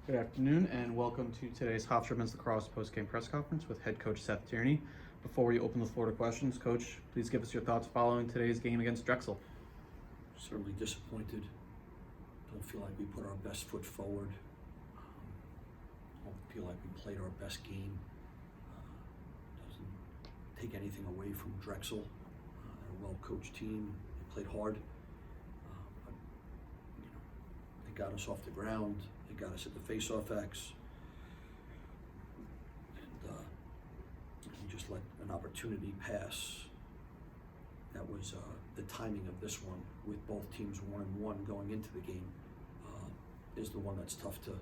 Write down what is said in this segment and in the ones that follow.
Good afternoon and welcome to today's Hofstra Men's Lacrosse Postgame press conference with head coach Seth Tierney. Before we open the floor to questions, Coach, please give us your thoughts following today's game against Drexel. Certainly disappointed. Don't feel like we put our best foot forward. Don't feel like we played our best game. Doesn't take anything away from Drexel. They're a well-coached team. They played hard. But they got us off the ground. They got us at the Faceoff X. And we just let an opportunity pass. That was the timing of this one, with both teams 1-1 going into the game, is the one that's tough to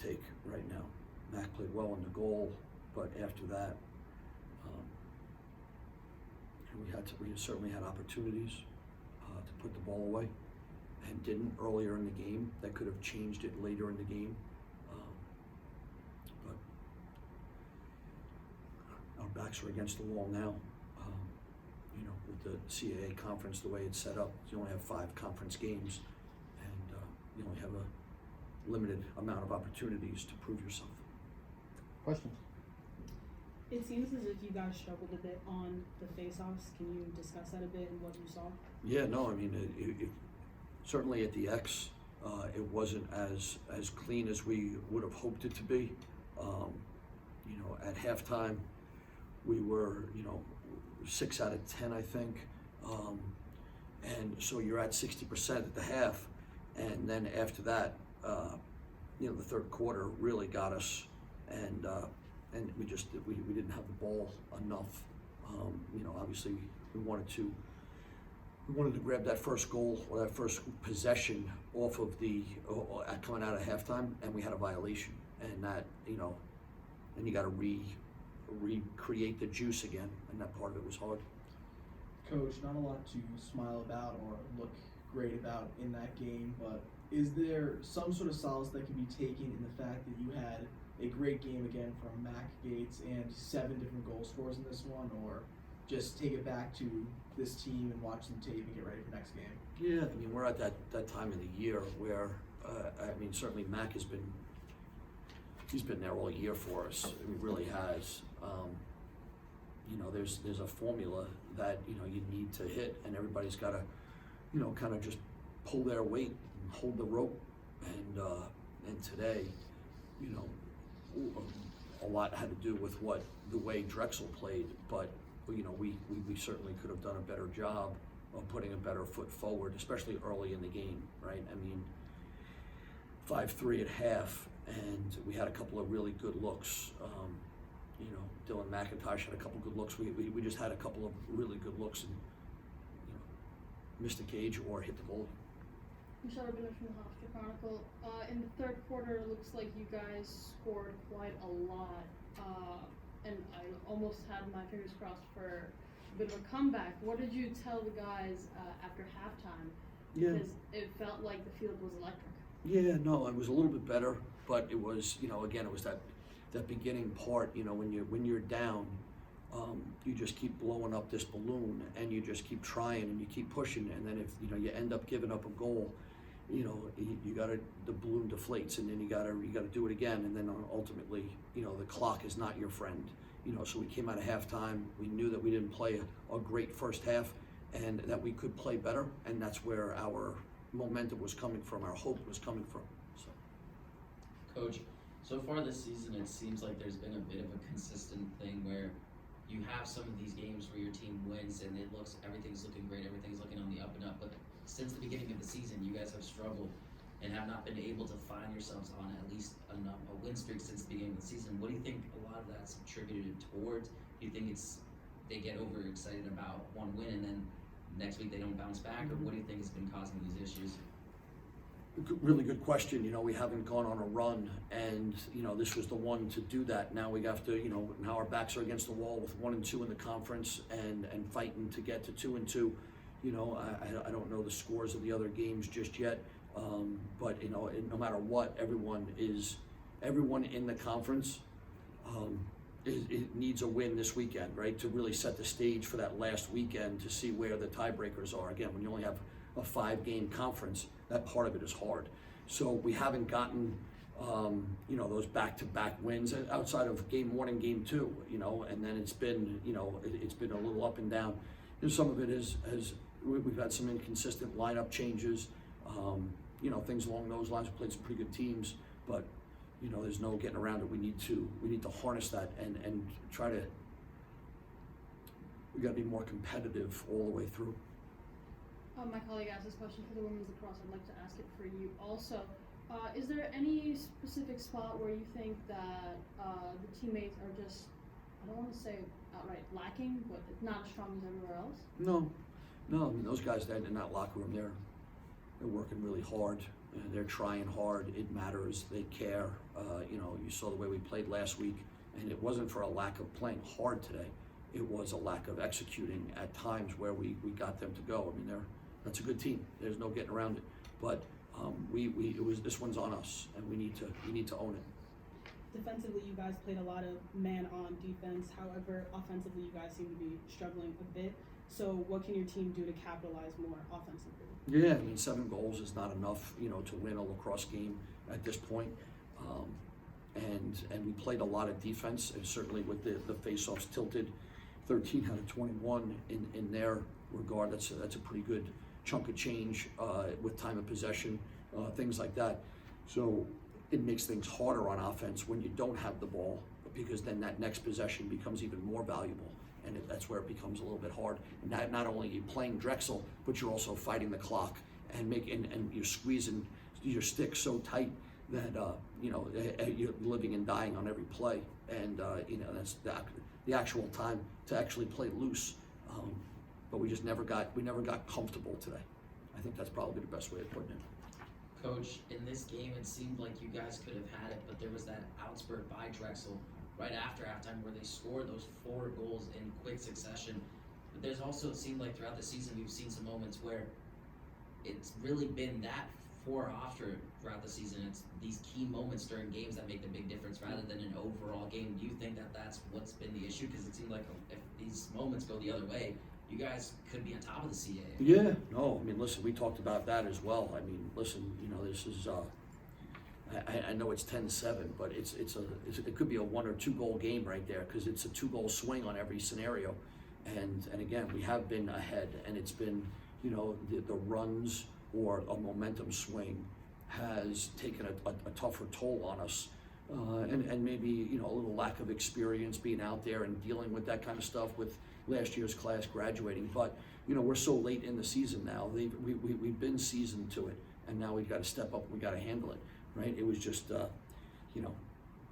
take right now. Mac played well in the goal, but after that, we certainly had opportunities to put the ball away, and didn't earlier in the game. That could have changed it later in the game, but our backs are against the wall now. With the CAA conference, the way it's set up, you only have 5 conference games, and you only have a limited amount of opportunities to prove yourself. Questions? It seems as if you guys struggled a bit on the face-offs. Can you discuss that a bit and what you saw? Yeah, no, I mean, it certainly at the X, it wasn't as clean as we would have hoped it to be. At halftime, we were, 6 out of 10, I think. And so you're at 60% at the half. And then after that, the third quarter really got us. And we didn't have the ball enough. Obviously we wanted to grab that first goal or that first possession off of coming out of halftime, and we had a violation. And that, and you got to recreate the juice again, and that part of it was hard. Coach, not a lot to smile about or look great about in that game, but is there some sort of solace that can be taken in the fact that you had a great game again from Mac Gates and 7 different goal scorers in this one, or just take it back to this team and watch them tape and get ready for next game? Yeah, I mean, we're at that time of the year where, certainly Mac he's been there all year for us. He really has. There's a formula that you need to hit, and everybody's got to kind of just pull their weight and hold the rope. And today, a lot had to do with the way Drexel played, but we certainly could have done a better job of putting a better foot forward, especially early in the game, right? I mean, 5-3 at half, and we had a couple of really good looks. Dylan McIntosh had a couple good looks. We just had a couple of really good looks and missed the cage or hit the goal. Michelle Rubino from the Hofstra Chronicle. In the third quarter, it looks like you guys scored quite a lot, and I almost had my fingers crossed for a bit of a comeback. What did you tell the guys after halftime? Yeah. Because it felt like the field was electric. Yeah, no, it was a little bit better, but it was, again, it was that beginning part, when you're down, you just keep blowing up this balloon, and you just keep trying and you keep pushing, and then if you end up giving up a goal, the balloon deflates, and then you gotta do it again, and then ultimately, the clock is not your friend. So we came out of halftime, we knew that we didn't play a great first half, and that we could play better, and that's where our momentum was coming from, our hope was coming from. So. Coach, so far this season, it seems like there's been a bit of a consistent thing where you have some of these games where your team wins and everything's looking great, everything's looking on the up and up, but since the beginning of the season, you guys have struggled and have not been able to find yourselves on at least a win streak since the beginning of the season. What do you think a lot of that's attributed towards? Do you think they get overexcited about one win and then next week they don't bounce back, or what do you think has been causing these issues? Really good question. We haven't gone on a run, and this was the one to do that. Now we have to, now our backs are against the wall with 1 and 2 in the conference, and fighting to get to 2 and 2. I don't know the scores of the other games just yet, but no matter what, everyone in the conference it needs a win this weekend, right? To really set the stage for that last weekend to see where the tiebreakers are. Again, when you only have a 5-game conference, that part of it is hard. So we haven't gotten, you know, those back-to-back wins outside of game 1 and game 2, you know, and then it's been, you know, it's been a little up and down. And some of it we've had some inconsistent lineup changes, you know, things along those lines. We played some pretty good teams, but you know, there's no getting around it. We need to harness that and try to. We got to be more competitive all the way through. My colleague asked this question for the women's lacrosse. I'd like to ask it for you also. Is there any specific spot where you think that the teammates are just, I don't want to say outright lacking, but not as strong as everywhere else? No. I mean, those guys in that locker room, they're working really hard. They're trying hard. It matters. They care. You know, you saw the way we played last week, and it wasn't for a lack of playing hard today. It was a lack of executing at times where we got them to go. I mean, that's a good team. There's no getting around it. But this one's on us, and we need to own it. Defensively, you guys played a lot of man-on defense. However, offensively, you guys seem to be struggling a bit. So what can your team do to capitalize more offensively? Yeah, I mean, 7 goals is not enough, you know, to win a lacrosse game at this point. And we played a lot of defense, and certainly with the faceoffs tilted 13 out of 21 in their regard. That's a pretty good chunk of change with time of possession, things like that. So it makes things harder on offense when you don't have the ball, because then that next possession becomes even more valuable. And that's where it becomes a little bit hard. And not only are you playing Drexel, but you're also fighting the clock and you're squeezing your stick so tight that you know, you're living and dying on every play. And you know, that's the actual time to actually play loose. But we never got comfortable today. I think that's probably the best way of putting it. Coach, in this game, it seemed like you guys could have had it, but there was that outspurt by Drexel right after halftime where they scored those 4 goals in quick succession. But there's also, it seemed like throughout the season, we've seen some moments where it's really been that for Hofstra throughout the season. It's these key moments during games that make the big difference rather than an overall game. Do you think that that's what's been the issue? Because it seemed like if these moments go the other way, you guys could be on top of the CAA. Yeah, no, I mean, listen, we talked about that as well. I mean, listen, you know, this is, I know it's 10-7, but it could be a 1 or 2 goal game right there, because it's a 2-goal swing on every scenario. And again, we have been ahead, and it's been, you know, the runs or a momentum swing has taken a tougher toll on us. And maybe, you know, a little lack of experience being out there and dealing with that kind of stuff with last year's class graduating. But, you know, we're so late in the season now. We've been seasoned to it, and now we've got to step up and we've got to handle it, right? It was just, you know,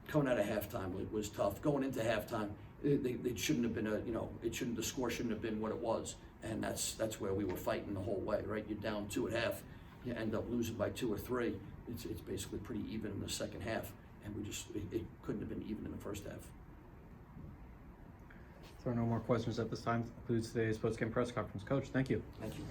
coming out of halftime, it was tough. Going into halftime, it shouldn't have been the score shouldn't have been what it was. And that's where we were fighting the whole way, right? You're down 2 at half, you end up losing by 2 or 3. It's basically pretty even in the second half. And it couldn't have been even in the first half. If there are no more questions at this time, this concludes today's post-game press conference. Coach, thank you. Thank you.